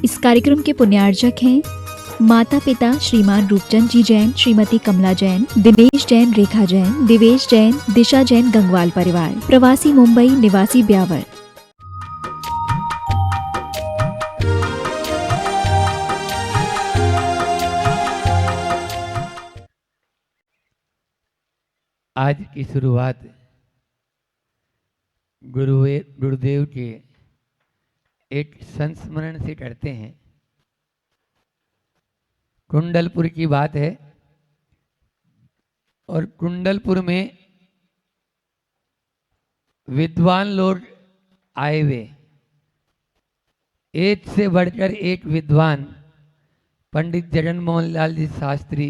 इस कार्यक्रम के पुण्यार्जक हैं माता पिता श्रीमान रूपचंद जी जैन, श्रीमती कमला जैन, दिनेश जैन, रेखा जैन, दिवेश जैन, दिशा जैन, गंगवाल परिवार, प्रवासी मुंबई, निवासी ब्यावर। आज की शुरुआत गुरुदेव के एक संस्मरण से करते हैं। कुंडलपुर की बात है और कुंडलपुर में विद्वान लोग आए हुए, एक से बढ़कर एक विद्वान, पंडित जगन मोहन लाल जी शास्त्री,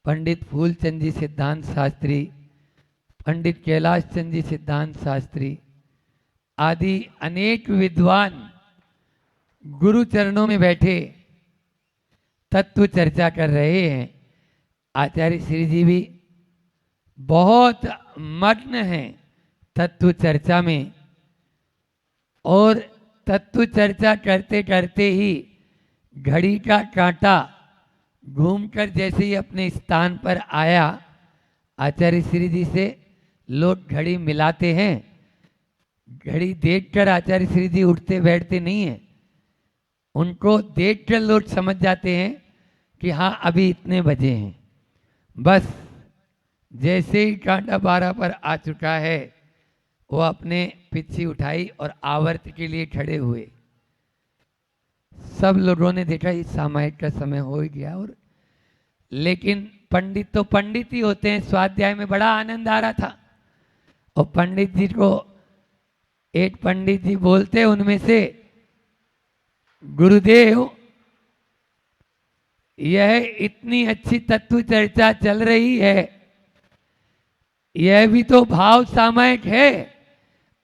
पंडित फूलचंद जी सिद्धांत शास्त्री, पंडित कैलाश चंद जी सिद्धांत शास्त्री आदि अनेक विद्वान गुरु चरणों में बैठे तत्व चर्चा कर रहे हैं। आचार्य श्री जी भी बहुत मग्न हैं तत्व चर्चा में, और तत्व चर्चा करते करते ही घड़ी का कांटा घूमकर जैसे ही अपने स्थान पर आया, आचार्य श्री जी से लोग घड़ी मिलाते हैं। घड़ी देखकर आचार्य श्री जी उठते बैठते नहीं हैं, उनको देखकर लोग समझ जाते हैं कि हाँ अभी इतने बजे हैं। बस जैसे ही कांटा 12 पर आ चुका है, वो अपने पिच्छी उठाई और आवर्त के लिए खड़े हुए। सब लोगों ने देखा इस सामायिक का समय हो ही गया, और लेकिन पंडित तो पंडित ही होते हैं। स्वाध्याय में बड़ा आनंद आ रहा था, और पंडित जी को एक पंडित जी बोलते उनमें से, गुरुदेव यह इतनी अच्छी तत्व चर्चा चल रही है, यह भी तो भाव सामायिक है,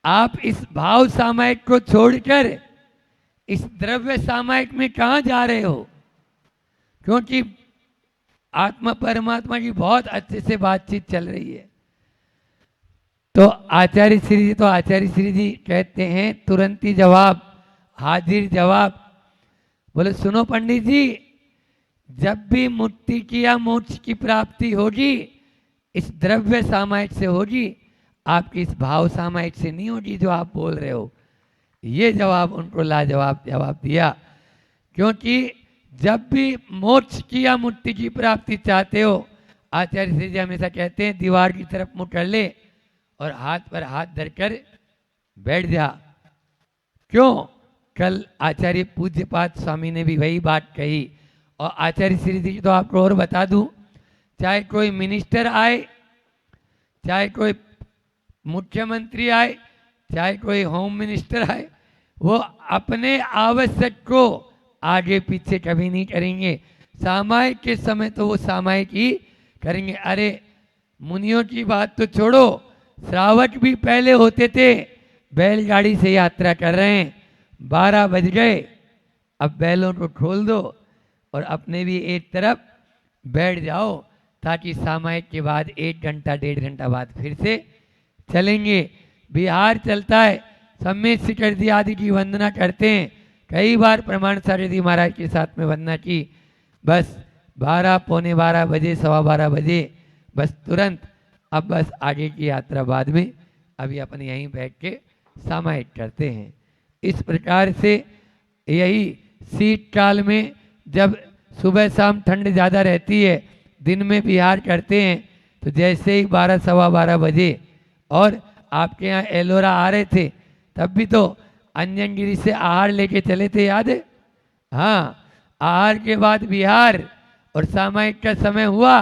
आप इस भाव सामायिक को छोड़कर इस द्रव्य सामायिक में कहां जा रहे हो? क्योंकि आत्मा परमात्मा की बहुत अच्छे से बातचीत चल रही है। तो आचार्य श्री जी कहते हैं, तुरंत ही जवाब, हाजिर जवाब, बोले सुनो पंडित जी, जब भी मुक्ति की या मोक्ष की प्राप्ति होगी इस द्रव्य सामायिक से होगी, आपकी इस भाव सामायिक से नहीं होगी जो आप बोल रहे हो। ये जवाब उनको लाजवाब जवाब दिया, क्योंकि जब भी मोक्ष की या मुक्ति की प्राप्ति चाहते हो, आचार्य श्री जी हमेशा कहते हैं दीवार की तरफ मुंह कर ले और हाथ पर हाथ धरकर बैठ जा। क्यों? कल आचार्य पूज्यपाद स्वामी ने भी वही बात कही। और आचार्य श्री जी तो आपको और बता दूं, चाहे कोई मिनिस्टर आए, चाहे कोई मुख्यमंत्री आए, चाहे कोई होम मिनिस्टर आए, वो अपने आवश्यक को आगे पीछे कभी नहीं करेंगे। सामायिक के समय तो वो सामायिक ही करेंगे। अरे मुनियों की बात तो छोड़ो, श्रावक भी पहले होते थे, बैलगाड़ी से यात्रा कर रहे हैं, 12 बज गए, अब बैलों को खोल दो और अपने भी एक तरफ बैठ जाओ, ताकि सामायिक के बाद 1 घंटा 1.5 घंटा बाद फिर से चलेंगे। बिहार चलता है, सम्मेद शिखर जी आदि की वंदना करते हैं। कई बार प्रमाण सागर जी महाराज के साथ में वंदना की। बस 12 पौने 12 बजे, 12:15 बजे, बस तुरंत अब बस आगे की यात्रा बाद में, अभी अपन यहीं बैठ के सामायिक करते हैं। इस प्रकार से यही शीतकाल में जब सुबह शाम ठंड ज़्यादा रहती है, दिन में बिहार करते हैं, तो जैसे ही 12 सवा 12 बजे, और आपके यहाँ एलोरा आ रहे थे तब भी तो अंजनगिरी से आहार लेके चले थे, याद है? हाँ, आहार के बाद बिहार और सामायिक का समय हुआ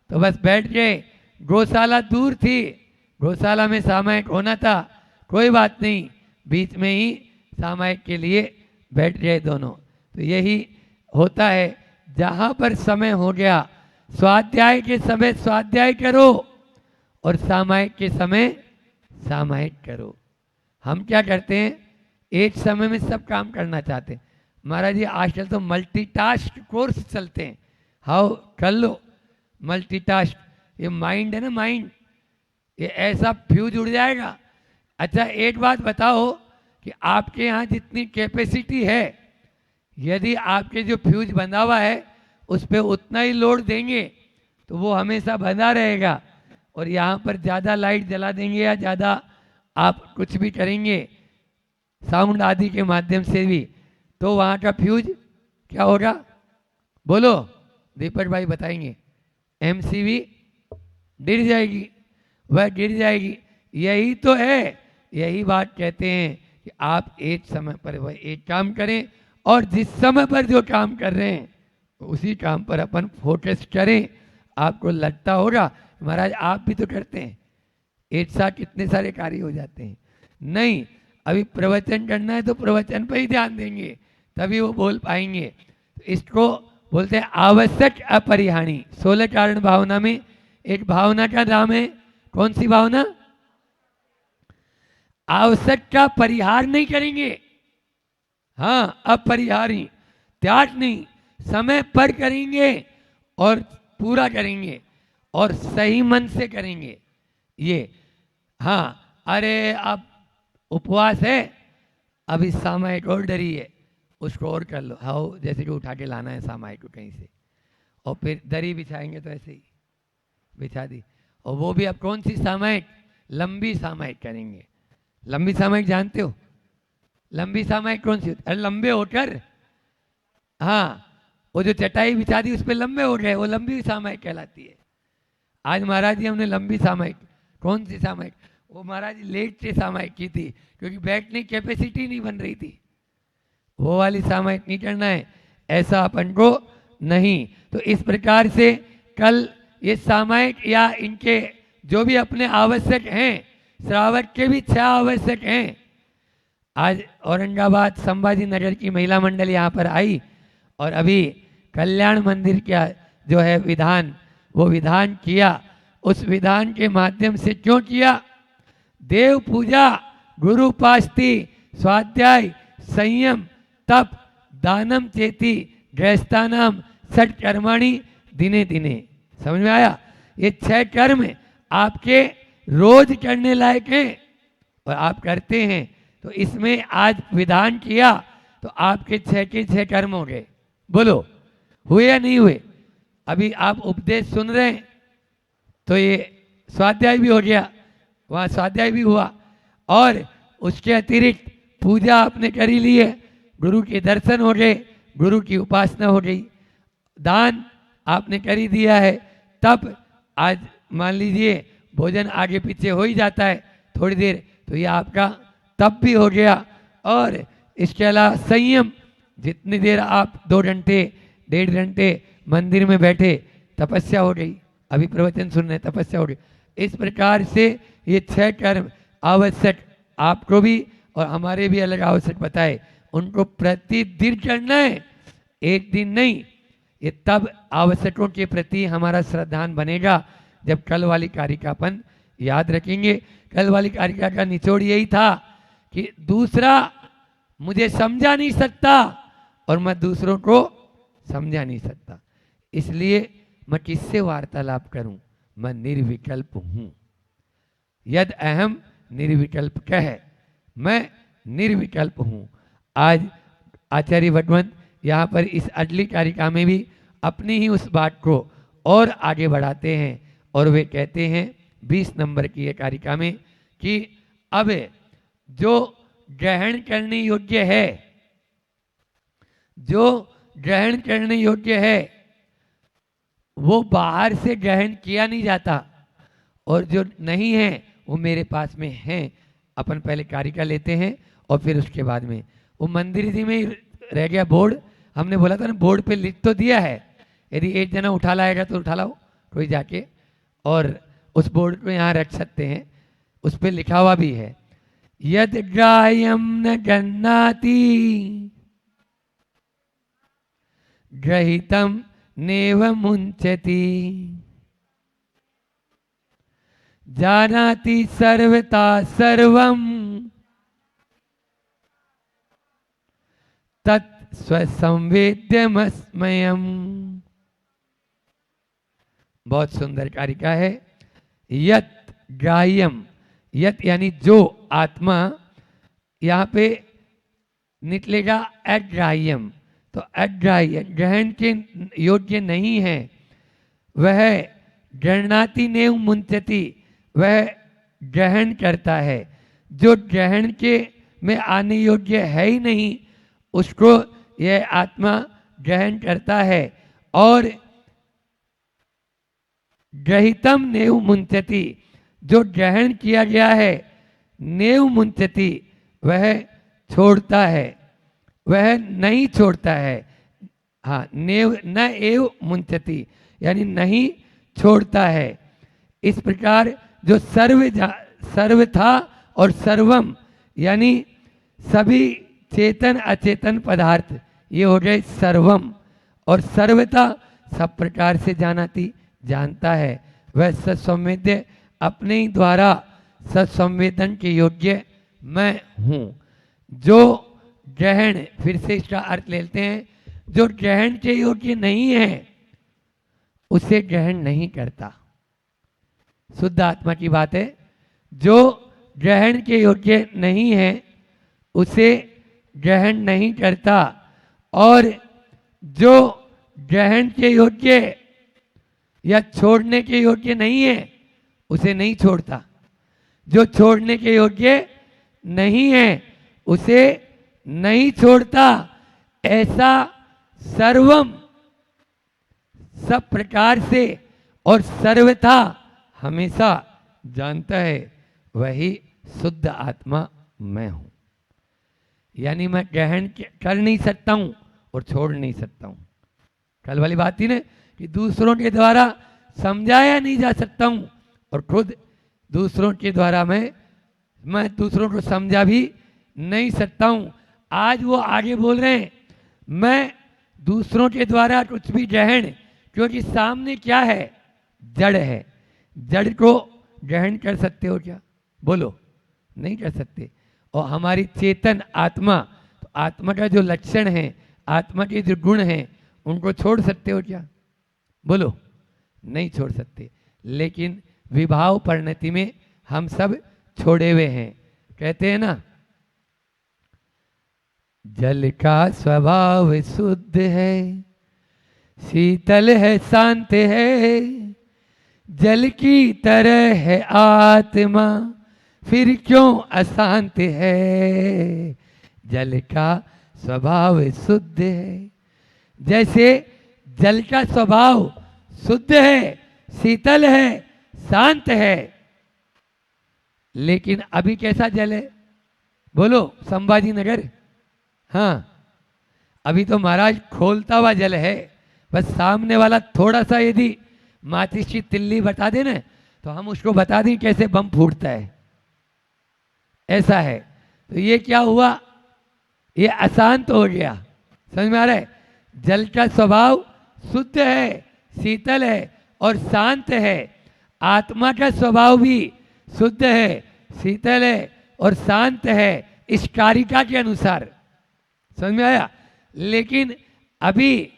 तो बस बैठ गए। गौशाला दूर थी, गौशाला में सामायिक होना था, कोई बात नहीं, बीच में ही सामायिक के लिए बैठ गए दोनों। तो यही होता है, जहाँ पर समय हो गया, स्वाध्याय के समय स्वाध्याय करो और सामायिक के समय सामायिक करो। हम क्या करते हैं, एक समय में सब काम करना चाहते हैं। महाराज जी आजकल तो मल्टीटास्क कोर्स चलते हैं, हाउ कर लो मल्टीटास्क। ये माइंड है ना, माइंड, ये ऐसा फ्यूज उड़ जाएगा। अच्छा एक बात बताओ कि आपके यहाँ जितनी कैपेसिटी है, यदि आपके जो फ्यूज बंधा हुआ है उस पर उतना ही लोड देंगे तो वो हमेशा बंधा रहेगा, और यहाँ पर ज़्यादा लाइट जला देंगे या ज़्यादा आप कुछ भी करेंगे साउंड आदि के माध्यम से भी, तो वहाँ का फ्यूज क्या होगा? बोलो, दीपक भाई बताएंगे। एमसीबी गिर जाएगी, वह गिर जाएगी। यही तो है, यही बात कहते हैं कि आप एक समय पर वह एक काम करें, और जिस समय पर जो काम कर रहे हैं उसी काम पर अपन फोकस करें। आपको लगता होगा महाराज आप भी तो करते हैं, एक साथ कितने सारे कार्य हो जाते हैं। नहीं, अभी प्रवचन करना है तो प्रवचन पर ही ध्यान देंगे, तभी वो बोल पाएंगे। इसको बोलते हैं आवश्यक अपरिहाणी। 16 कारण भावना में एक भावना का नाम है, कौन सी भावना? आवश्यक का परिहार नहीं करेंगे, हाँ अपरिहारी, त्याग नहीं, समय पर करेंगे और पूरा करेंगे और सही मन से करेंगे ये। हाँ, अरे अब उपवास है, अभी सामायिक और डरी है, उसको और कर लो, हाँ जैसे कि उठा के लाना है सामायिक को कहीं से, और फिर दरी बिछाएंगे तो ऐसे ही बिछा दी। और वो भी अब कौन सी सामायिक? लंबी सामायिक करेंगे। लंबी सामायिक जानते हो? लंबी सामायिक कौन सी होती? अरे लंबे होकर, हाँ वो जो चटाई बिछा दी उस पर लंबे हो गए, वो लंबी सामायिक कहलाती है। आज महाराज जी हमने लंबी सामायिक, कौन सी सामायिक? वो महाराज जी लेट से सामायिक की थी, क्योंकि बैठने की कैपेसिटी नहीं बन रही थी। वो वाली सामायिक नहीं करना है, ऐसा अपन को नहीं। तो इस प्रकार से कल ये सामायिक या इनके जो भी अपने आवश्यक हैं, श्रावक के भी 6 आवश्यक हैं। आज औरंगाबाद संभाजी नगर की महिला मंडल यहाँ पर आई और अभी कल्याण मंदिर का जो है विधान, वो विधान किया। उस विधान के माध्यम से क्यों किया? देव पूजा, गुरु उपासती, स्वाध्याय, संयम, तप, दानम चेती, गृहस्थानाम सत्कर्माणि दिने दिने। समझ में आया? ये 6 कर्म आपके रोज करने लायक हैं और आप करते हैं। तो इसमें आज विधान किया तो आपके 6 के 6 कर्म हो गए। बोलो, हुए या नहीं हुए? अभी आप उपदेश सुन रहे हैं तो ये स्वाध्याय भी हो गया, वहाँ स्वाध्याय भी हुआ, और उसके अतिरिक्त पूजा आपने करी ली है, गुरु के दर्शन हो गए, गुरु की उपासना हो गई, दान आपने करी दिया है। तब आज मान लीजिए भोजन आगे पीछे हो ही जाता है थोड़ी देर, तो ये आपका तप भी हो गया। और इसके अलावा संयम, जितनी देर आप 2 घंटे 1.5 घंटे मंदिर में बैठे, तपस्या हो गई। अभी प्रवचन सुन रहे, तपस्या हो गई। इस प्रकार से ये 6 कर्म आवश्यक आपको भी और हमारे भी अलग आवश्यक बताए, उनको प्रतिदिन करना है, एक दिन नहीं। ये तब आवश्यकों के प्रति हमारा श्रद्धान बनेगा जब कल वाली कारिका अपन याद रखेंगे। कल वाली कारिका का निचोड़ यही था कि दूसरा मुझे समझा नहीं सकता और मैं दूसरों को समझा नहीं सकता, इसलिए मैं किससे वार्तालाप करूं? मैं निर्विकल्प हूं। यद अहम निर्विकल्प कह, मैं निर्विकल्प हूं। आज आचार्य भगवंत यहाँ पर इस अगली कारिका में भी अपनी ही उस बात को और आगे बढ़ाते हैं और वे कहते हैं 20 नंबर की ये कारिका में कि अब जो ग्रहण करने योग्य है, जो ग्रहण करने योग्य है वो बाहर से ग्रहण किया नहीं जाता, और जो नहीं है वो मेरे पास में है। अपन पहले कारिका लेते हैं और फिर उसके बाद में वो मंदिर जी में रह गया बोर्ड, हमने बोला था ना बोर्ड पे लिख तो दिया है, यदि एक जना उठा लाएगा तो उठा लाओ कोई जाके, और उस बोर्ड को यहाँ रख सकते हैं। उस पर लिखा हुआ भी है, यद ग्राह्यम न गन्नाति ग्रहीतम नेव मुंचति जानाति सर्वता सर्वम तत् स्वसंवेद्यमस्मयम्। बहुत सुंदर कारिका है। यत ग्राह्यम, यत यानी जो आत्मा, यहाँ पे निकलेगा अग्राह्यम, तो अग्राह्य ग्रहण के योग्य नहीं है, वह गृह्णाति नेव मुंचति, वह ग्रहण करता है। जो ग्रहण के में आने योग्य है ही नहीं, उसको यह आत्मा ग्रहण करता है। और ग्रहितम नेव मुंचति, जो ग्रहण किया गया है, नेव मुंचति, वह छोड़ता है, वह नहीं छोड़ता है। हाँ, नेव न एव मुंचति, यानी नहीं छोड़ता है। इस प्रकार जो सर्व था और सर्वम, यानी सभी चेतन अचेतन पदार्थ, ये हो गए सर्वम। और सर्वता सब प्रकार से जानता है, वह सत्संवेद्य अपने ही द्वारा सत्संवेदन के योग्य मैं हूँ। जो ग्रहण, फिर से इसका अर्थ लेते हैं, जो ग्रहण के योग्य नहीं है उसे ग्रहण नहीं करता। शुद्ध आत्मा की बात है। जो ग्रहण के योग्य नहीं है उसे ग्रहण नहीं करता, और जो ग्रहण के योग्य या छोड़ने के योग्य नहीं है उसे नहीं छोड़ता। जो छोड़ने के योग्य नहीं है उसे नहीं छोड़ता। ऐसा सर्वम, सब प्रकार से और सर्वथा हमेशा जानता है, वही शुद्ध आत्मा मैं हूं। यानी मैं ग्रहण कर नहीं सकता हूं और छोड़ नहीं सकता हूं। कल वाली बात थी ना कि दूसरों के द्वारा समझाया नहीं जा सकता हूं, और खुद दूसरों के द्वारा मैं दूसरों को समझा भी नहीं सकता हूं। आज वो आगे बोल रहे हैं, मैं दूसरों के द्वारा कुछ भी ग्रहण, क्योंकि सामने क्या है, जड़ है। जड़ को ग्रहण कर सकते हो क्या? बोलो, नहीं कर सकते। और हमारी चेतन आत्मा, तो आत्मा का जो लक्षण है, आत्मा के जो गुण हैं, उनको छोड़ सकते हो क्या? बोलो, नहीं छोड़ सकते। लेकिन विभाव परिणति में हम सब छोड़े हुए हैं। कहते हैं ना, जल का स्वभाव शुद्ध है, शीतल है, शांत है, जल की तरह है आत्मा, फिर क्यों अशांत है। जल का स्वभाव शुद्ध है, जैसे जल का स्वभाव शुद्ध है, शीतल है, शांत है, लेकिन अभी कैसा जल है? बोलो, संभाजी नगर। हाँ, अभी तो महाराज खोलता हुआ जल है। बस सामने वाला थोड़ा सा यदि माचिस की तिल्ली बता दे ना, तो हम उसको बता दें कैसे बम फूटता है। ऐसा है। तो ये क्या हुआ? ये अशांत हो गया। समझ में आ रहा है? जल का स्वभाव शुद्ध है, शीतल है और शांत है। आत्मा का स्वभाव भी शुद्ध है, शीतल है और शांत है, इस कारिका के अनुसार। समझ में आया? लेकिन अभी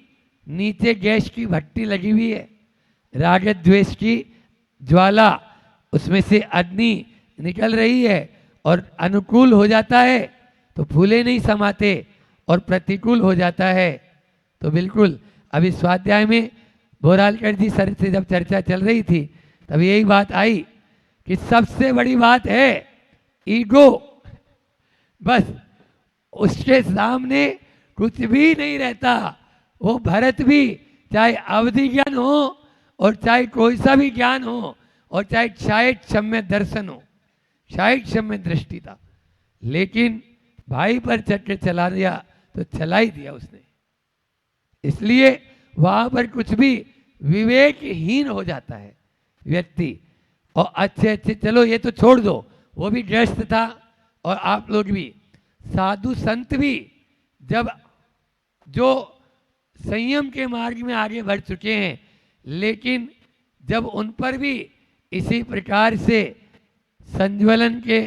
नीचे गैस की भट्टी लगी हुई है, राग द्वेष की ज्वाला, उसमें से अग्नि निकल रही है, और अनुकूल हो जाता है तो फूले नहीं समाते, और प्रतिकूल हो जाता है तो बिल्कुल। अभी स्वाध्याय में बोरालकर जी सर से जब चर्चा चल रही थी, तब यही बात आई कि सबसे बड़ी बात है ईगो। बस उसके सामने कुछ भी नहीं रहता। वो भरत भी, चाहे अवधि ज्ञान हो और चाहे कोई सा भी ज्ञान हो, और चाहे क्षाय क्षम्य दर्शन हो, क्षाय क्षम्य दृष्टि था, लेकिन भाई पर चक्र चला दिया तो चला ही दिया उसने। इसलिए वहां पर कुछ भी विवेकहीन हो जाता है व्यक्ति। और अच्छे अच्छे, चलो ये तो छोड़ दो, वो भी ग्रस्त था, और आप लोग भी, साधु संत भी, जब जो संयम के मार्ग में आगे बढ़ चुके हैं, लेकिन जब उन पर भी इसी प्रकार से संज्वलन के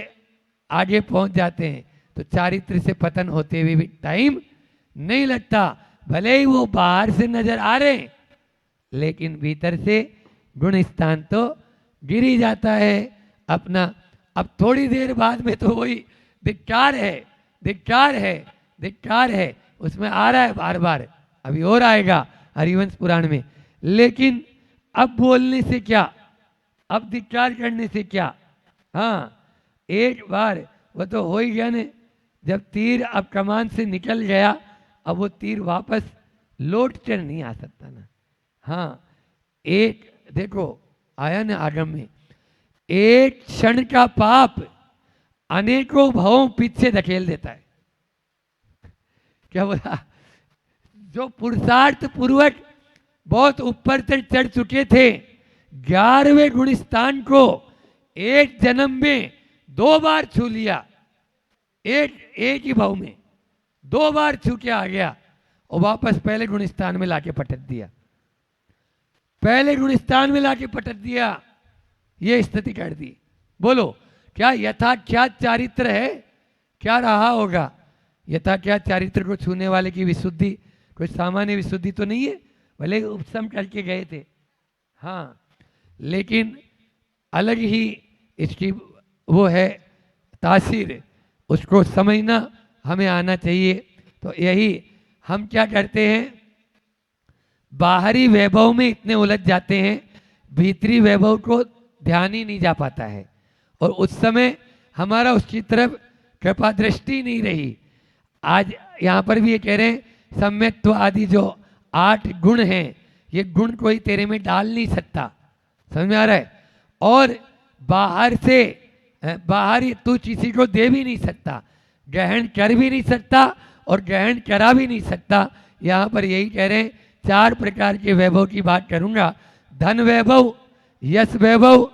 आगे पहुंच जाते हैं, तो चारित्र से पतन होते हुए भी टाइम नहीं लगता। भले ही वो बाहर से नजर आ रहे हैं, लेकिन भीतर से गुण स्थान तो गिर ही जाता है अपना। अब थोड़ी देर बाद में तो वही धिक्कार है, धिक्कार है, धिक्कार है, उसमें आ रहा है बार बार, अभी और आएगा हरिवंश पुराण में। लेकिन अब बोलने से क्या, अब धिक्कार करने से क्या? हाँ, एक बार वो तो हो ही गया ने, जब तीर अब कमान से निकल गया, अब वो तीर वापस लौट कर नहीं आ सकता ना। हाँ, एक देखो आया ना आगम में, एक क्षण का पाप अनेकों भावों पीछे धकेल देता है। क्या बोला? जो पुरुषार्थ पूर्वक बहुत ऊपर तक चढ़ चुके थे, 11वें गुण स्थान को एक जन्म में 2 बार छू लिया, एक ही भाव में 2 बार छू के आ गया और वापस पहले गुण स्थान में लाके पटक दिया, पहले गुण स्थान में लाके पटक दिया, ये स्थिति कर दी। बोलो क्या यथा क्या चारित्र है? क्या रहा होगा? यथा क्या चारित्र को छूने वाले की विशुद्धि कोई सामान्य विशुद्धि तो नहीं है, भले उपशम करके गए थे, हाँ, लेकिन अलग ही इसकी वो है तासीर, उसको समझना हमें आना चाहिए। तो यही हम क्या करते हैं, बाहरी वैभव में इतने उलझ जाते हैं, भीतरी वैभव को ध्यान ही नहीं जा पाता है, और उस समय हमारा उसकी तरफ कृपा दृष्टि नहीं रही। आज यहाँ पर भी ये कह रहे हैं सम्यक्त्व आदि जो 8 गुण हैं, ये गुण कोई तेरे में डाल नहीं सकता, समझ में आ रहा है? और बाहर से बाहर तू किसी को दे भी नहीं सकता, ग्रहण कर भी नहीं सकता और ग्रहण करा भी नहीं सकता। यहाँ पर यही कह रहे हैं 4 प्रकार के वैभव की बात करूँगा, धन वैभव, यश वैभव,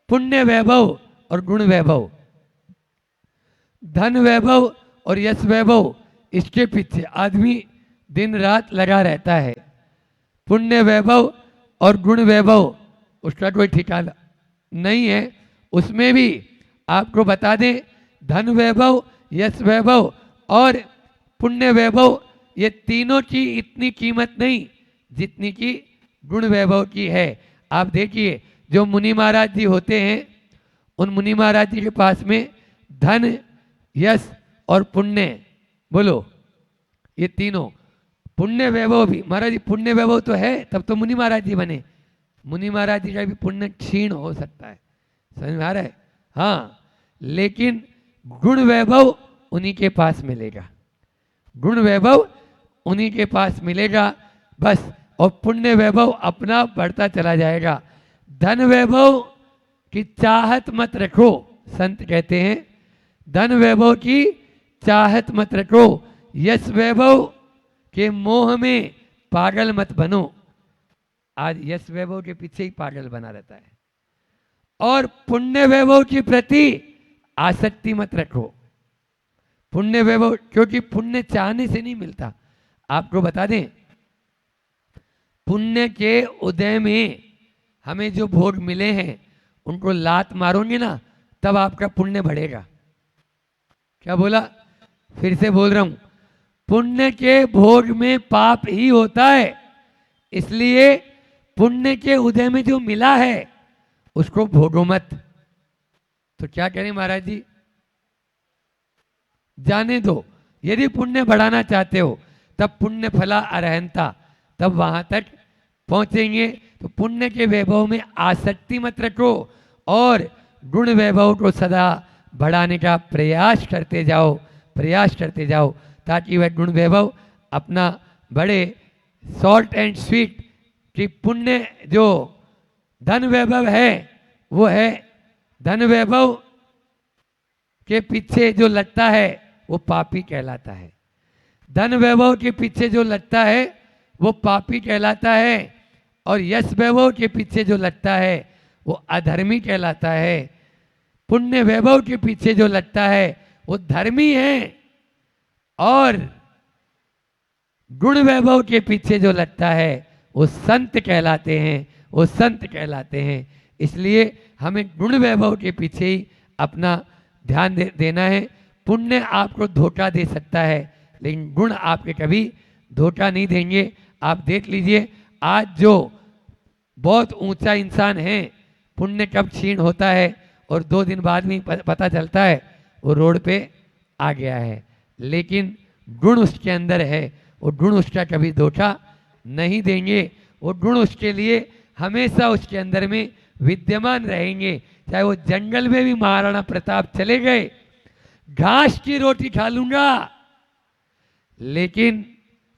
पुण्य वैभव और गुण वैभव। धन वैभव और यश वैभव, इसके पीछे आदमी दिन रात लगा रहता है। पुण्य वैभव और गुण वैभव, उसका कोई ठिकाना नहीं है। उसमें भी आपको बता दें, धन वैभव, यश वैभव और पुण्य वैभव, ये तीनों की इतनी कीमत नहीं जितनी की गुण वैभव की है। आप देखिए जो मुनि महाराज जी होते हैं, उन मुनि महाराज जी के पास में धन, यश और पुण्य, बोलो ये तीनों, पुण्य वैभव भी, महाराज जी पुण्य वैभव तो है तब तो मुनि महाराज जी बने, मुनि महाराज जी का भी पुण्य क्षीण हो सकता है, समझ में आ रहा है? हाँ, लेकिन गुण वैभव उन्हीं के पास मिलेगा, गुण वैभव उन्हीं के पास मिलेगा बस, और पुण्य वैभव अपना बढ़ता चला जाएगा। धन वैभव की चाहत मत रखो, संत कहते हैं धन वैभव की चाहत मत रखो, यश वैभव के मोह में पागल मत बनो। आज यश वैभव के पीछे ही पागल बना रहता है। और पुण्य वैभव के प्रति आसक्ति मत रखो, पुण्य वैभव, क्योंकि पुण्य चाहने से नहीं मिलता। आपको बता दें, पुण्य के उदय में हमें जो भोग मिले हैं उनको लात मारोगे ना, तब आपका पुण्य बढ़ेगा। क्या बोला? फिर से बोल रहा हूं, पुण्य के भोग में पाप ही होता है, इसलिए पुण्य के उदय में जो मिला है उसको भोगो मत। तो क्या करें महाराज जी? जाने दो। यदि पुण्य बढ़ाना चाहते हो तब पुण्य फला अरहंता, तब वहां तक पहुंचेंगे। तो पुण्य के वैभव में आसक्ति मत रखो और गुण वैभव को सदा बढ़ाने का प्रयास करते जाओ, प्रयास करते जाओ, ताकि वह गुण वैभव अपना बड़े शॉर्ट एंड स्वीट। कि पुण्य जो धन वैभव है वो है, धन वैभव के पीछे जो लगता है वो पापी कहलाता है, धन वैभव के पीछे जो लगता है वो पापी कहलाता है, और यश वैभव के पीछे जो लगता है वो अधर्मी कहलाता है। पुण्य वैभव के पीछे जो लगता है वो धर्मी है, और गुण वैभव के पीछे जो लगता है वो संत कहलाते हैं, वो संत कहलाते हैं। इसलिए हमें गुण वैभव के पीछे ही अपना ध्यान देना है। पुण्य आपको धोखा दे सकता है, लेकिन गुण आपके कभी धोखा नहीं देंगे। आप देख लीजिए, आज जो बहुत ऊंचा इंसान है, पुण्य कब क्षीण होता है और 2 दिन बाद में पता चलता है वो रोड पे आ गया है। लेकिन गुण उसके अंदर है, वो गुण उसका कभी धोखा नहीं देंगे, वो गुण उसके लिए हमेशा उसके अंदर में विद्यमान रहेंगे। चाहे वो जंगल में भी महाराणा प्रताप चले गए, घास की रोटी खा लूंगा लेकिन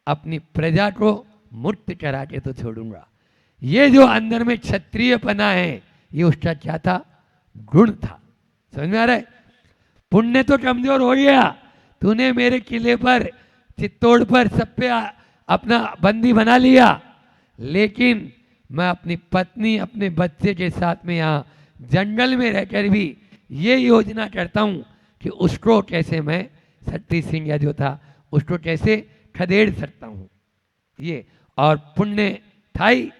अपनी प्रजा को मुक्त करा के तो छोड़ूंगा। ये जो अंदर में क्षत्रियपना है, ये उसका क्या था? गुण था। समझ में आ रहा है? पुण्य तो कमजोर हो गया, तूने मेरे किले पर, चित्तौड़ पर सब पे अपना बंदी बना लिया, लेकिन मैं अपनी पत्नी, अपने बच्चे के साथ में यहाँ जंगल में रहकर भी ये योजना करता हूँ कि उसको कैसे मैं, शक्ति सिंह या जो था, उसको कैसे खदेड़ सकता हूँ। ये और पुण्य थाई,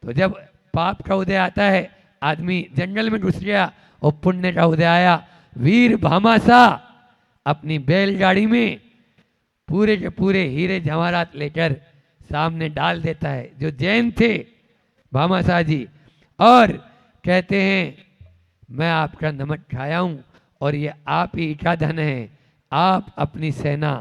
तो जब पाप का उदय आता है, आदमी जंगल में घुस गया और पुण्य का उदय आया। वीर भामासा अपनी बैलगाड़ी में पूरे के पूरे हीरे जवाहरात लेकर सामने डाल देता है, जो जैन थे भामाशाह जी, और कहते हैं मैं आपका नमक खाया हूँ और ये आप ही का धन है, आप अपनी सेना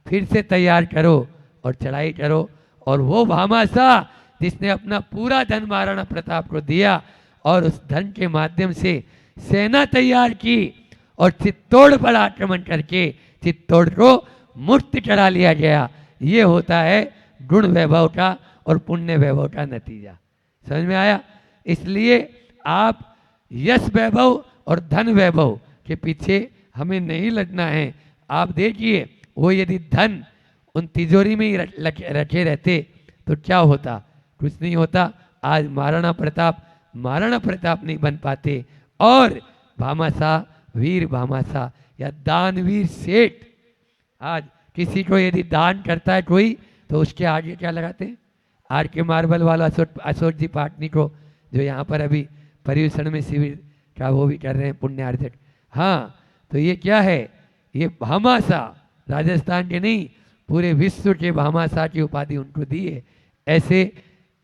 फिर से तैयार करो और चढ़ाई करो। और वो भामाशाह जिसने अपना पूरा धन महाराणा प्रताप को दिया और उस धन के माध्यम से सेना तैयार की और चित्तौड़ पर आक्रमण करके चित्तौड़ को मुक्त करा लिया गया। ये होता है गुण वैभव का और पुण्य वैभव का नतीजा। समझ में आया? इसलिए आप यश वैभव और धन वैभव के पीछे हमें नहीं लगना है। आप देखिए, वो यदि धन उन तिजोरी में ही रखे रहते तो क्या होता? कुछ नहीं होता। आज महाराणा प्रताप नहीं बन पाते, और भामाशाह, वीर भामाशाह या दानवीर सेठ, आज किसी को यदि दान करता है कोई, तो उसके आगे क्या लगाते हैं? आर के मार्बल वाला अशोक जी पाटनी को, जो यहाँ पर अभी पर्यूषण में शिविर का वो भी कर रहे हैं, पुण्यार्जक। हाँ, तो ये क्या है? ये भामाशाह, राजस्थान के नहीं, पूरे विश्व के भामाशाह की उपाधि उनको दी है। ऐसे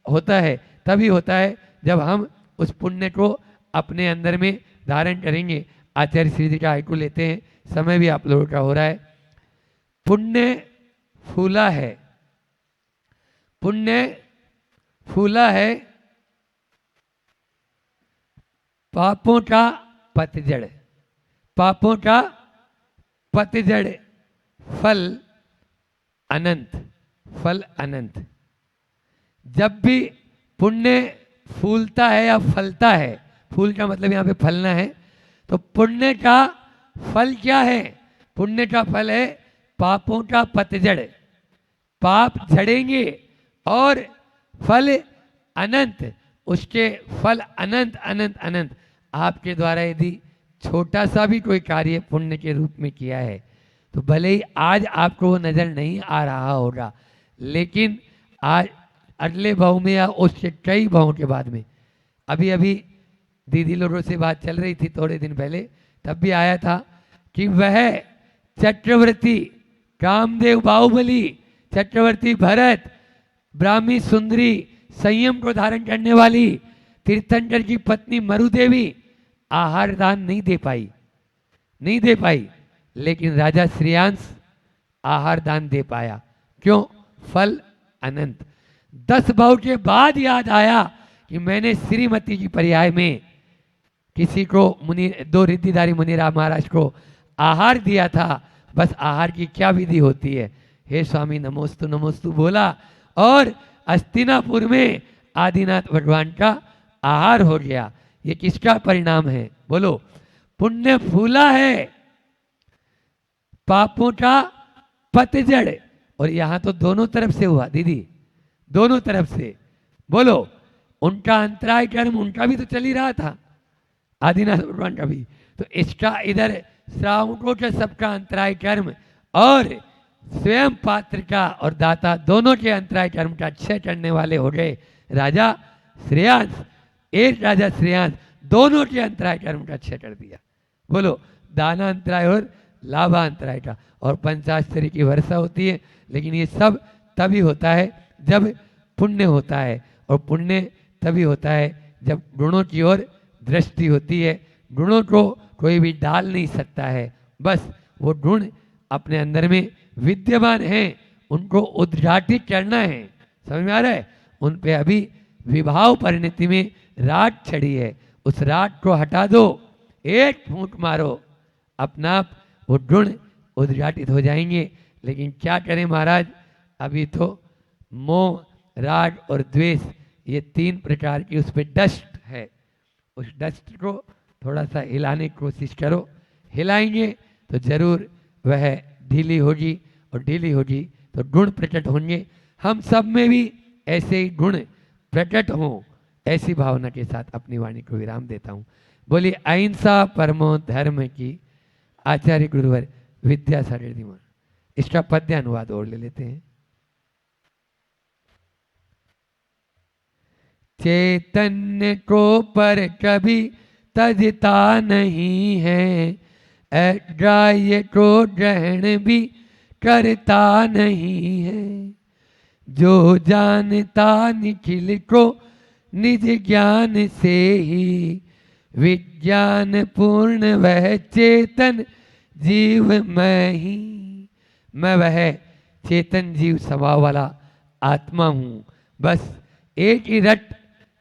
होता है, तभी होता है जब हम उस पुण्य को अपने अंदर में धारण करेंगे। आचार्य श्री जी का आयु लेते हैं, समय भी आप लोगों का हो रहा है। पुण्य फूला है, पुण्य फूला है, पापों का पतझड़, पापों का पतझड़, फल अनंत, फल अनंत। जब भी पुण्य फूलता है या फलता है, फूल का मतलब यहाँ पे फलना है, तो पुण्य का फल क्या है? पुण्य का फल है पापों का पतझड़, पाप झड़ेंगे और फल अनंत, उसके फल अनंत अनंत अनंत। आपके द्वारा यदि छोटा सा भी कोई कार्य पुण्य के रूप में किया है, तो भले ही आज आपको वो नजर नहीं आ रहा होगा, लेकिन आज अगले भाव में या उससे कई भावों के बाद में, अभी अभी दीदी लोगों से बात चल रही थी थोड़े दिन पहले, तब भी आया था कि वह चक्रवर्ती कामदेव बाहुबली, चक्रवर्ती भरत, ब्राह्मी सुंदरी, संयम को धारण करने वाली तीर्थंकर की पत्नी मरुदेवी आहार दान नहीं दे पाई, लेकिन राजा श्रेयांश आहार दान दे पाया। क्यों? फल अनंत। 10 भाव के बाद याद आया कि मैंने श्रीमती की पर्याय में किसी को मुनि, 2 रिद्धिधारी मुनिराम महाराज को आहार दिया था। बस आहार की क्या विधि होती है? हे स्वामी नमोस्तु नमोस्तु बोला और अस्तिनापुर में आदिनाथ भगवान का आहार हो गया। ये किसका परिणाम है? बोलो। पुण्य फूला है, पापों का पतझड़। और यहां तो दोनों तरफ से हुआ दीदी, दोनों तरफ से। बोलो, उनका अंतराय कर्म उनका भी तो चल ही रहा था, आदिनाथ भगवान का भी। तो इसका इधर श्रावकों के सबका अंतराय कर्म और स्वयं पात्र का और दाता दोनों के अंतराय कर्म का क्षय करने वाले हो गए राजा श्रेयांश। एक राजा श्रेयांश दोनों के अंतराय कर्म का क्षय कर दिया। बोलो, दानांतराय और लाभांतराय का। और पंचाश्चर्य की वर्षा होती है, लेकिन ये सब तभी होता है जब पुण्य होता है, और पुण्य तभी होता है जब गुणों की ओर दृष्टि होती है। गुणों को कोई भी डाल नहीं सकता है, बस वो गुण अपने अंदर में विद्यमान हैं उनको उद्घाटित करना है। समझ में आ रहा है? उन पे अभी विभाव परिणति में रात चढ़ी है, उस रात को हटा दो, एक फूंक मारो, अपना आप वो गुण उद्घाटित हो जाएंगे। लेकिन क्या करें महाराज, अभी तो मोह, राग और द्वेष, ये 3 प्रकार की उस पर डस्ट है। उस डस्ट को थोड़ा सा हिलाने की कोशिश करो, हिलाएंगे तो जरूर वह ढीली होगी, और ढीली होगी तो गुण प्रकट होंगे। हम सब में भी ऐसे ही गुण प्रकट हों, ऐसी भावना के साथ अपनी वाणी को विराम देता हूँ। बोलिए अहिंसा परमो धर्म की। आचार्य गुरुवर विद्यासागर जी महाराज, इसका पद्य अनुवाद और ले लेते हैं। चैतन्य को पर कभी तजता नहीं है, अग्राह्य को ग्रहण भी करता नहीं है। जो जानता निखिल को निज ज्ञान से ही, विज्ञान पूर्ण वह चेतन जीव मैं ही। मैं वह चेतन जीव स्वभाव वाला आत्मा हूँ। बस एक ही रट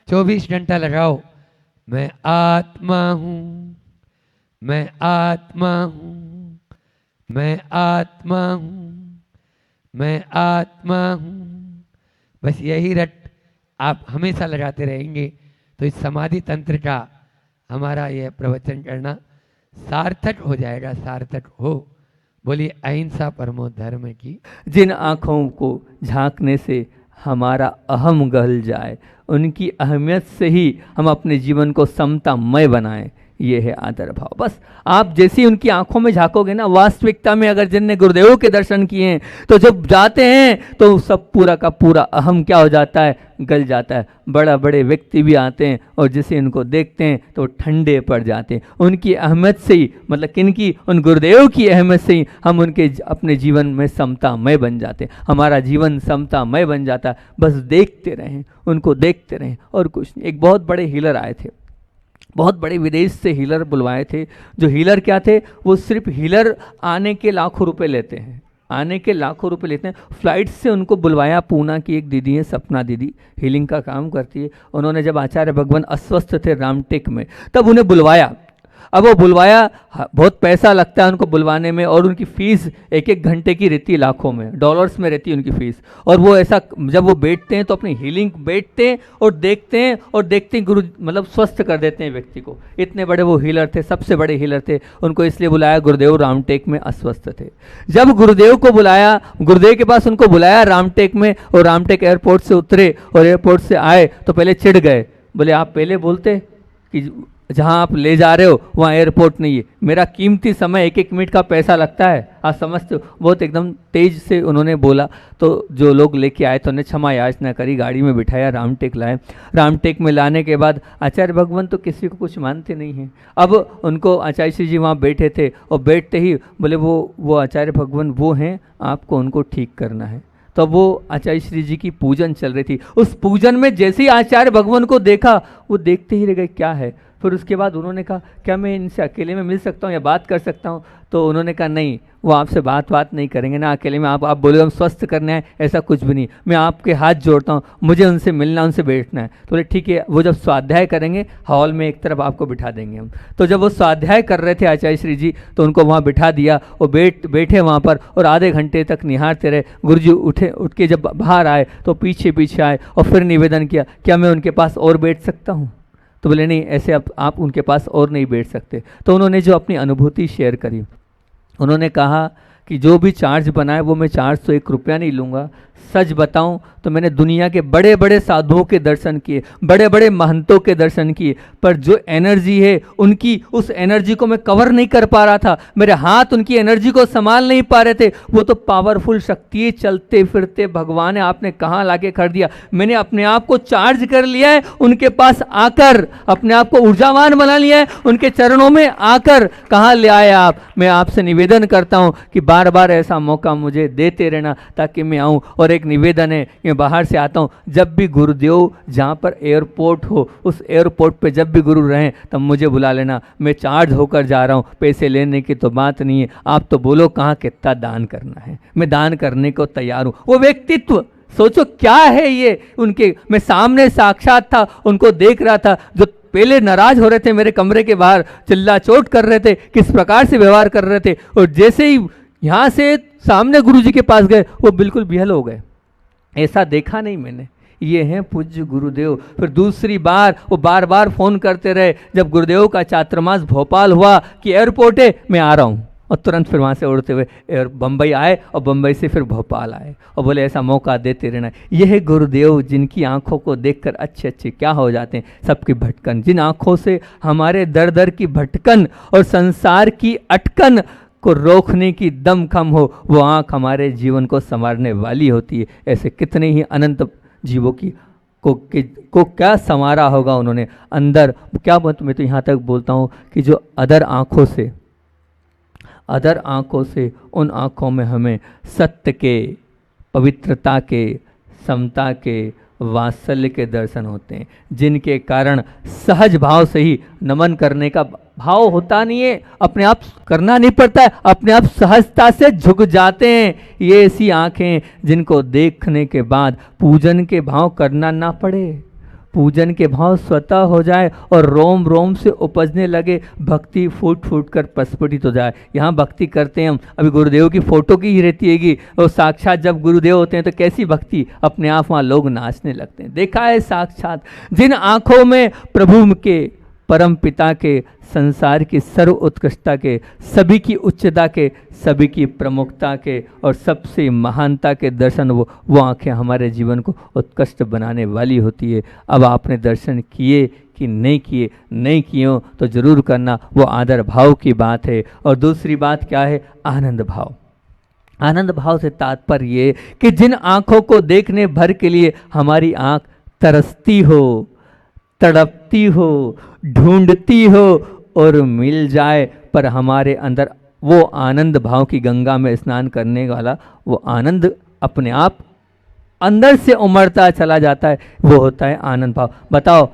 24 घंटा लगाओ, मैं आत्मा हूँ, मैं आत्मा हूँ, मैं आत्मा हूँ, मैं आत्मा हूँ। बस यही रट आप हमेशा लगाते रहेंगे तो इस समाधि तंत्र का हमारा यह प्रवचन करना सार्थक हो जाएगा, सार्थक हो। बोलिए अहिंसा परमो धर्म की। जिन आँखों को झांकने से हमारा अहम गल जाए, उनकी अहमियत से ही हम अपने जीवन को समतामय बनाएं, ये है आदर भाव। बस आप जैसे ही उनकी आंखों में झांकोगे ना, वास्तविकता में अगर जिनने गुरुदेवों के दर्शन किए हैं तो जब जाते हैं तो सब पूरा का पूरा अहम क्या हो जाता है, गल जाता है। बड़ा बड़े व्यक्ति भी आते हैं और जैसे इनको देखते हैं तो ठंडे पड़ जाते हैं। उनकी अहमियत से ही, मतलब किनकी, उन गुरुदेवों की अहमियत से ही हम उनके अपने जीवन में समतामय बन जाते हैं, हमारा जीवन समतामय बन जाता है। बस देखते रहें, उनको देखते रहें और कुछ नहीं। एक बहुत बड़े हीलर आए थे, बहुत बड़े विदेश से हीलर बुलवाए थे। जो हीलर क्या थे, वो सिर्फ हीलर आने के लाखों रुपए लेते हैं, आने के लाखों रुपए लेते हैं। फ्लाइट से उनको बुलवाया। पूना की एक दीदी है, सपना दीदी, हीलिंग का काम करती है। उन्होंने जब आचार्य भगवान अस्वस्थ थे रामटेक में, तब उन्हें बुलवाया। अब वो बुलवाया, बहुत पैसा लगता है उनको बुलवाने में, और उनकी फ़ीस 1-1 घंटे की रहती है, लाखों में, डॉलर्स में रहती है उनकी फ़ीस। और वो ऐसा, जब वो बैठते हैं तो अपनी हीलिंग बैठते हैं और देखते हैं, और देखते हैं गुरु मतलब स्वस्थ कर देते हैं व्यक्ति को। इतने बड़े वो हीलर थे, सबसे बड़े हीलर थे। उनको इसलिए बुलाया, गुरुदेव रामटेक में अस्वस्थ थे। जब गुरुदेव को बुलाया, गुरुदेव के पास उनको बुलाया रामटेक में, और रामटेक एयरपोर्ट से उतरे और एयरपोर्ट से आए तो पहले चिढ़ गए। बोले आप पहले बोलते कि जहाँ आप ले जा रहे हो वहाँ एयरपोर्ट नहीं है, मेरा कीमती समय 1-1 मिनट का पैसा लगता है, आप समझते हो। बहुत एकदम तेज से उन्होंने बोला। तो जो लोग लेके आए तो उन्हें क्षमा याचना करी, गाड़ी में बिठाया, रामटेक लाए। रामटेक में लाने के बाद आचार्य भगवान तो किसी को कुछ मानते नहीं हैं। अब उनको आचार्य श्री जी वहाँ बैठे थे, और बैठते ही बोले वो आचार्य भगवान वो हैं, आपको उनको ठीक करना है। तो वो आचार्य श्री जी की पूजन चल रही थी। उस पूजन में जैसे ही आचार्य भगवान को देखा, वो देखते ही रह गए क्या है। फिर उसके बाद उन्होंने कहा क्या मैं इनसे अकेले में मिल सकता हूँ या बात कर सकता हूँ। तो उन्होंने कहा नहीं, वो आपसे बात नहीं करेंगे ना अकेले में। आप बोले हम स्वस्थ करने आए, ऐसा कुछ भी नहीं। मैं आपके हाथ जोड़ता हूँ, मुझे उनसे मिलना, उनसे बैठना है। तो बोले ठीक है। वो जब स्वाध्याय करेंगे हॉल में एक तरफ आपको बिठा देंगे हम। तो जब वो स्वाध्याय कर रहे थे आचार्य श्री जी, तो उनको वहाँ बिठा दिया और बैठे वहाँ पर, और आधे घंटे तक निहारते रहे। गुरुजी उठ के जब बाहर आए तो पीछे पीछे आए और फिर निवेदन किया, क्या मैं उनके पास और बैठ सकता हूँ। तो बोले नहीं, ऐसे आप उनके पास और नहीं बैठ सकते। तो उन्होंने जो अपनी अनुभूति शेयर करी, उन्होंने कहा कि जो भी चार्ज बनाए वो मैं 401 रुपया नहीं लूँगा। सच बताऊं तो मैंने दुनिया के बड़े बड़े साधुओं के दर्शन किए, बड़े बड़े महंतों के दर्शन किए, पर जो एनर्जी है उनकी, उस एनर्जी को मैं कवर नहीं कर पा रहा था। मेरे हाथ उनकी एनर्जी को संभाल नहीं पा रहे थे। वो तो पावरफुल शक्ति है, चलते फिरते भगवान है, आपने कहाँ लाके खड़ दिया। मैंने अपने आप को चार्ज कर लिया है, उनके पास आकर अपने आप को ऊर्जावान बना लिया है, उनके चरणों में आकर कहाँ ले आए आप। मैं आपसे निवेदन करता हूँ कि बार बार ऐसा मौका मुझे देते रहना ताकि मैं आऊँ और और एक निवेदन है कि मैं बाहर से आता हूँ, जब भी गुरुदेव जहाँ पर एयरपोर्ट हो उस एयरपोर्ट पे जब भी गुरु रहें तब मुझे बुला लेना, मैं चार्ज होकर जा रहा हूँ, पैसे लेने की तो बात नहीं है, आप तो बोलो कहाँ कितना दान करना है, मैं दान करने को तैयार हूँ। वो व्यक्तित्व सोचो क्या है ये उनके, मैं सामने साक्षात था, उनको देख रहा था, जो पहले नाराज हो रहे थे मेरे कमरे के बाहर, चिल्ला चोट कर रहे थे, किस प्रकार से व्यवहार कर रहे थे, और जैसे ही यहाँ से सामने गुरुजी के पास गए वो बिल्कुल बिहल हो गए। ऐसा देखा नहीं मैंने। ये हैं पूज्य गुरुदेव। फिर दूसरी बार वो बार बार फोन करते रहे, जब गुरुदेव का चातुर्मास भोपाल हुआ कि एयरपोर्ट है मैं आ रहा हूँ, और तुरंत फिर वहाँ से उड़ते हुए बम्बई आए और बम्बई से फिर भोपाल आए और बोले ऐसा मौका देते रहना। यह है गुरुदेव जिनकी आंखों को देखकर अच्छे अच्छे क्या हो जाते हैं, सबकी भटकन, जिन आंखों से हमारे दर दर की भटकन और संसार की अटकन को रोकने की दम कम हो, वो आंख हमारे जीवन को संवारने वाली होती है। ऐसे कितने ही अनंत जीवों की को क्या संवारा होगा उन्होंने अंदर। क्या मैं तो यहाँ तक बोलता हूँ कि जो अदर आँखों से उन आँखों में हमें सत्य के, पवित्रता के, समता के, वात्सल्य के दर्शन होते हैं, जिनके कारण सहज भाव से ही नमन करने का भाव होता नहीं है, अपने आप करना नहीं पड़ता है, अपने आप सहजता से झुक जाते हैं। ये ऐसी आँखें जिनको देखने के बाद पूजन के भाव करना ना पड़े, पूजन के भाव स्वतः हो जाए और रोम रोम से उपजने लगे, भक्ति फूट फूट कर प्रस्फुटित हो जाए। यहाँ भक्ति करते हैं हम, अभी गुरुदेव की फोटो की ही रहती हैगी, और साक्षात जब गुरुदेव होते हैं तो कैसी भक्ति, अपने आप वहाँ लोग नाचने लगते हैं। देखा है साक्षात जिन आँखों में प्रभु के, परम पिता के, संसार की सर्व उत्कृष्टता के, सभी की उच्चता के, सभी की प्रमुखता के और सबसे महानता के दर्शन, वो आंखें हमारे जीवन को उत्कृष्ट बनाने वाली होती है। अब आपने दर्शन किए कि नहीं किए, नहीं किए हो तो जरूर करना, वो आदर भाव की बात है। और दूसरी बात क्या है, आनंद भाव। आनंद भाव से तात्पर्य ये कि जिन आँखों को देखने भर के लिए हमारी आँख तरसती हो, तड़पती हो, ढूंढती हो और मिल जाए, पर हमारे अंदर वो आनंद भाव की गंगा में स्नान करने वाला वो आनंद अपने आप अंदर से उमड़ता चला जाता है, वो होता है आनंद भाव। बताओ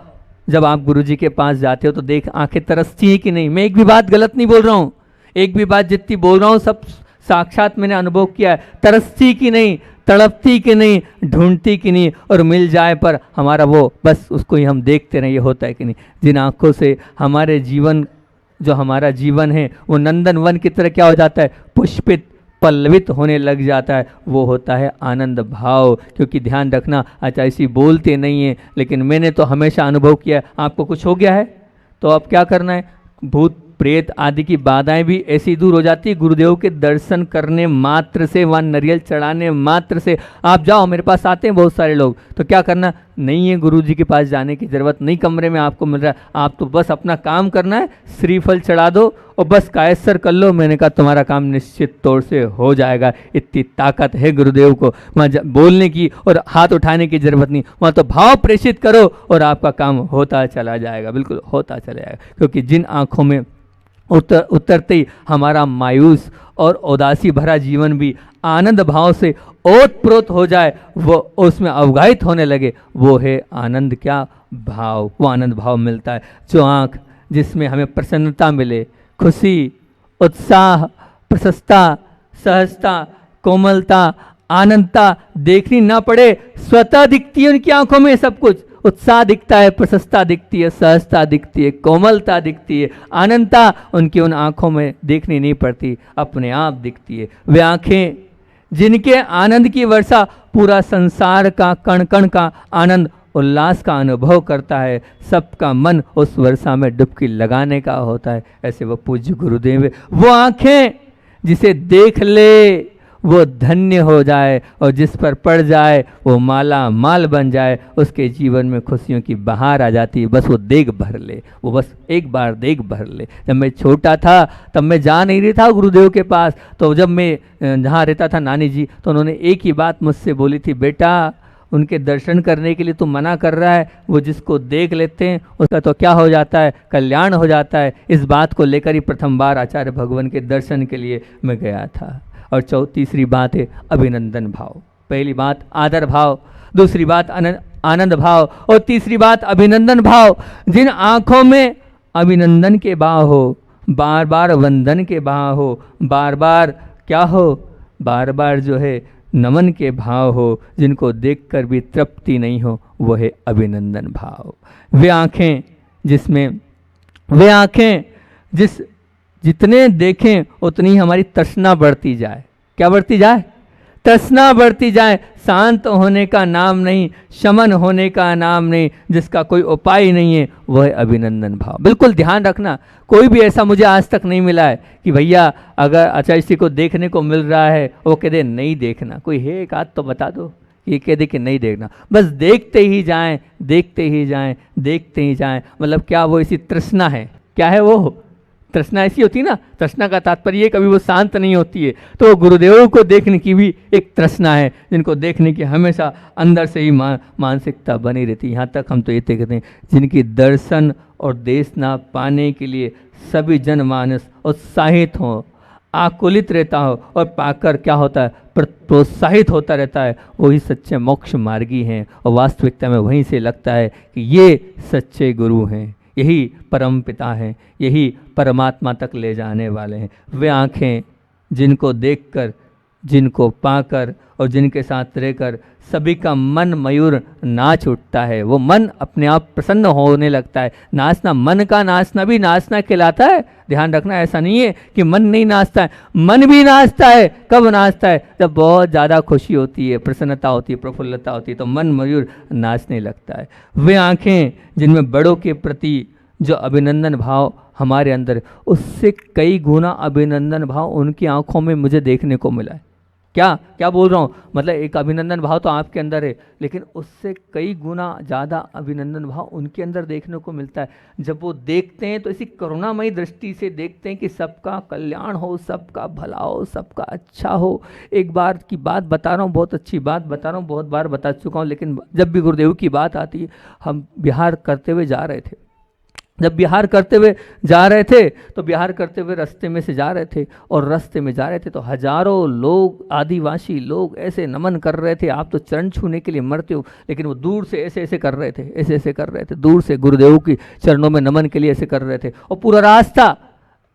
जब आप गुरुजी के पास जाते हो तो देख आंखें तरसती हैं कि नहीं? मैं एक भी बात गलत नहीं बोल रहा हूँ, एक भी बात जितनी बोल रहा हूँ सब साक्षात मैंने अनुभव किया है। तरसती कि नहीं, तड़पती कि नहीं, ढूंढती कि नहीं, और मिल जाए पर हमारा वो बस उसको ही हम देखते रहें, ये होता है कि नहीं? जिन आँखों से हमारे जीवन, जो हमारा जीवन है वो नंदन वन की तरह क्या हो जाता है, पुष्पित पल्लवित होने लग जाता है, वो होता है आनंद भाव। क्योंकि ध्यान रखना, अच्छा ऐसी बोलते नहीं हैं, लेकिन मैंने तो हमेशा अनुभव किया है, आपको कुछ हो गया है तो अब क्या करना है, भूत प्रेत आदि की बाधाएं भी ऐसी दूर हो जाती है गुरुदेव के दर्शन करने मात्र से, वहाँ नारियल चढ़ाने मात्र से। आप जाओ, मेरे पास आते हैं बहुत सारे लोग, तो क्या करना, नहीं है गुरुजी के पास जाने की ज़रूरत नहीं, कमरे में आपको मिल रहा है, आप तो बस अपना काम करना है, श्रीफल चढ़ा दो और बस कायस्सर कर लो। मैंने कहा तुम्हारा काम निश्चित तौर से हो जाएगा, इतनी ताकत है गुरुदेव को, वहाँ बोलने की और हाथ उठाने की ज़रूरत नहीं, वहाँ तो भाव प्रेषित करो और आपका काम होता चला जाएगा, बिल्कुल होता चला जाएगा। क्योंकि जिन आँखों में उतरते ही हमारा मायूस और उदासी भरा जीवन भी आनंद भाव से ओतप्रोत हो जाए, वो उसमें अवगाहित होने लगे, वो है आनंद क्या भाव। वो आनंद भाव मिलता है, जो आँख जिसमें हमें प्रसन्नता मिले, खुशी, उत्साह, प्रशस्ता, सहजता, कोमलता, आनंदता देखनी ना पड़े, स्वतः दिखती है उनकी आंखों में सब कुछ। उत्साह दिखता है, प्रशस्ता दिखती है, सहजता दिखती है, कोमलता दिखती है, आनंदता उनकी उन आँखों में देखनी नहीं पड़ती, अपने आप दिखती है। वे आँखें जिनके आनंद की वर्षा पूरा संसार का कण कण का आनंद उल्लास का अनुभव करता है, सबका मन उस वर्षा में डुबकी लगाने का होता है। ऐसे वो पूज्य गुरुदेव, वो आँखें जिसे देख ले वो धन्य हो जाए और जिस पर पड़ जाए वो माला माल बन जाए, उसके जीवन में खुशियों की बहार आ जाती है। बस वो देख भर ले, वो बस एक बार देख भर ले। जब मैं छोटा था तब मैं जा नहीं रहा था गुरुदेव के पास, तो जब मैं जहाँ रहता था नानी जी, तो उन्होंने एक ही बात मुझसे बोली थी, बेटा उनके दर्शन करने के लिए तू मना कर रहा है, वो जिसको देख लेते हैं उसका तो क्या हो जाता है, कल्याण हो जाता है। इस बात को लेकर ही प्रथम बार आचार्य भगवान के दर्शन के लिए मैं गया था। और तीसरी बात है अभिनंदन भाव। पहली बात आदर भाव, दूसरी बात आनंद भाव और तीसरी बात अभिनंदन भाव। जिन आँखों में अभिनंदन के भाव हो, बार बार वंदन के भाव हो, बार बार क्या हो, बार बार जो है नमन के भाव हो, जिनको देखकर भी तृप्ति नहीं हो, वो है अभिनंदन भाव। वे आँखें जितने देखें उतनी ही हमारी तृष्णा बढ़ती जाए। क्या बढ़ती जाए? तृष्णा बढ़ती जाए। शांत होने का नाम नहीं, शमन होने का नाम नहीं, जिसका कोई उपाय नहीं है, वह है अभिनंदन भाव। बिल्कुल ध्यान रखना, कोई भी ऐसा मुझे आज तक नहीं मिला है कि भैया अगर आचार्य जी को देखने को मिल रहा है वो कह दे नहीं देखना। कोई है एक आध तो बता दो, ये कह दे कि नहीं देखना। बस देखते ही जाएं, देखते ही जाएं, देखते ही जाएं। मतलब क्या वो इसी तृष्णा है? क्या है वो तृष्णा? ऐसी होती है ना, तृष्णा का तात्पर्य कभी वो शांत नहीं होती है। तो गुरुदेवों को देखने की भी एक तृष्णा है, जिनको देखने की हमेशा अंदर से ही मानसिकता बनी रहती है। यहाँ तक हम तो ये कहते हैं, जिनकी दर्शन और देशना पाने के लिए सभी जनमानस उत्साहित हो, आकुलित रहता हो और पाकर क्या होता है, प्रोत्साहित होता रहता है, वही सच्चे मोक्ष मार्गी हैं। और वास्तविकता में वहीं से लगता है कि ये सच्चे गुरु हैं, यही परम पिता हैं, यही परमात्मा तक ले जाने वाले हैं। वे आँखें जिनको देखकर, जिनको पाकर और जिनके साथ रहकर सभी का मन मयूर नाच उठता है। वो मन अपने आप प्रसन्न होने लगता है। नाचना, मन का नाचना भी नाचना कहलाता है। ध्यान रखना, ऐसा नहीं है कि मन नहीं नाचता है, मन भी नाचता है। कब नाचता है? जब बहुत ज़्यादा खुशी होती है, प्रसन्नता होती है, प्रफुल्लता होती है, तो मन मयूर नाचने लगता है। वे आँखें जिनमें बड़ों के प्रति जो अभिनंदन भाव हमारे अंदर, उससे कई गुना अभिनंदन भाव उनकी आँखों में मुझे देखने को मिला है। क्या बोल रहा हूँ? मतलब एक अभिनंदन भाव तो आपके अंदर है, लेकिन उससे कई गुना ज़्यादा अभिनंदन भाव उनके अंदर देखने को मिलता है। जब वो देखते हैं तो इसी करुणामयी दृष्टि से देखते हैं कि सबका कल्याण हो, सबका भला हो, सबका अच्छा हो। एक बार की बात बता रहा हूँ, बहुत अच्छी बात बता रहा हूँ, बहुत बार बता चुका हूँ, लेकिन जब भी गुरुदेव की बात आती है, हम बिहार करते हुए जा रहे थे। जब बिहार करते हुए जा रहे थे तो बिहार करते हुए रास्ते में से जा रहे थे, और रास्ते में जा रहे थे तो हजारों लोग, आदिवासी लोग ऐसे नमन कर रहे थे। आप तो चरण छूने के लिए मरते हो, लेकिन वो दूर से ऐसे ऐसे कर रहे थे, ऐसे ऐसे कर रहे थे, दूर से गुरुदेव की चरणों में नमन के लिए ऐसे कर रहे थे। और पूरा रास्ता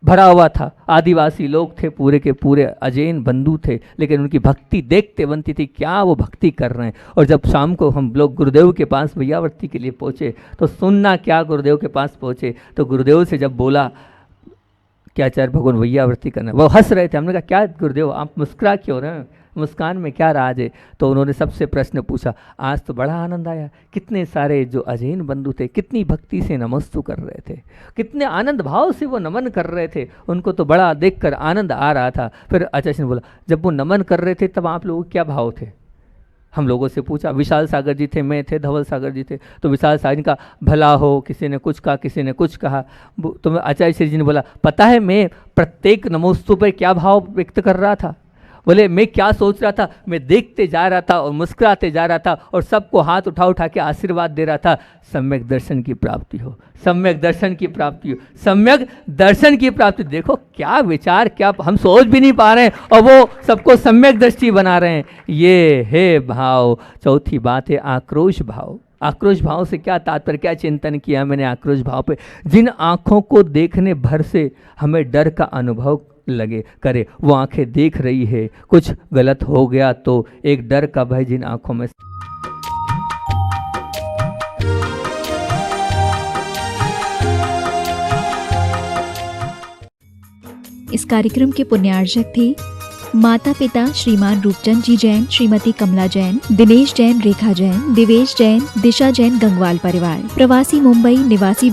भरा हुआ था, आदिवासी लोग थे, पूरे के पूरे अजैन बंधु थे, लेकिन उनकी भक्ति देखते बनती थी, क्या वो भक्ति कर रहे हैं। और जब शाम को हम लोग गुरुदेव के पास वैयावर्ती के लिए पहुँचे तो सुनना क्या, गुरुदेव के पास पहुँचे तो गुरुदेव से जब बोला क्या आचार्य भगवान वैयावर्ती करना, वो हंस रहे थे। हमने कहा क्या गुरुदेव आप मुस्कुरा क्यों रहे हैं, मुस्कान में क्या राज है? तो उन्होंने सबसे प्रश्न पूछा, आज तो बड़ा आनंद आया, कितने सारे जो अजैन बंधु थे कितनी भक्ति से नमस्तु कर रहे थे, कितने आनंद भाव से वो नमन कर रहे थे, उनको तो बड़ा देखकर आनंद आ रहा था। फिर आचार्य ने बोला, जब वो नमन कर रहे थे तब आप लोगों के क्या भाव थे? हम लोगों से पूछा। विशाल सागर जी थे, मैं थे, धवल सागर जी थे। तो विशाल सागर जी का भला हो, किसी ने कुछ कहा, किसी ने कुछ कहा। तो आचार्य श्री जी ने बोला, पता है मैं प्रत्येक नमोस्तु पर क्या भाव व्यक्त कर रहा था? बोले मैं क्या सोच रहा था, मैं देखते जा रहा था और मुस्कुराते जा रहा था और सबको हाथ उठा उठा के आशीर्वाद दे रहा था, सम्यक दर्शन की प्राप्ति हो, सम्यक दर्शन की प्राप्ति हो, सम्यक दर्शन की प्राप्ति। देखो क्या विचार, क्या हम सोच भी नहीं पा रहे हैं और वो सबको सम्यक दृष्टि बना रहे हैं। ये है भाव। चौथी बात है आक्रोश भाव। आक्रोश भाव से क्या तात्पर्य, क्या चिंतन किया मैंने आक्रोश भाव पे? जिन आँखों को देखने भर से हमें डर का अनुभव लगे करे, वो आंखें देख रही है, कुछ गलत हो गया तो एक डर का भय जिन आंखों में। इस कार्यक्रम के पुण्यार्चक थे माता पिता श्रीमान रूपचंद जी जैन, श्रीमती कमला जैन, दिनेश जैन, रेखा जैन, दिवेश जैन, दिशा जैन, गंगवाल परिवार। प्रवासी मुंबई निवासी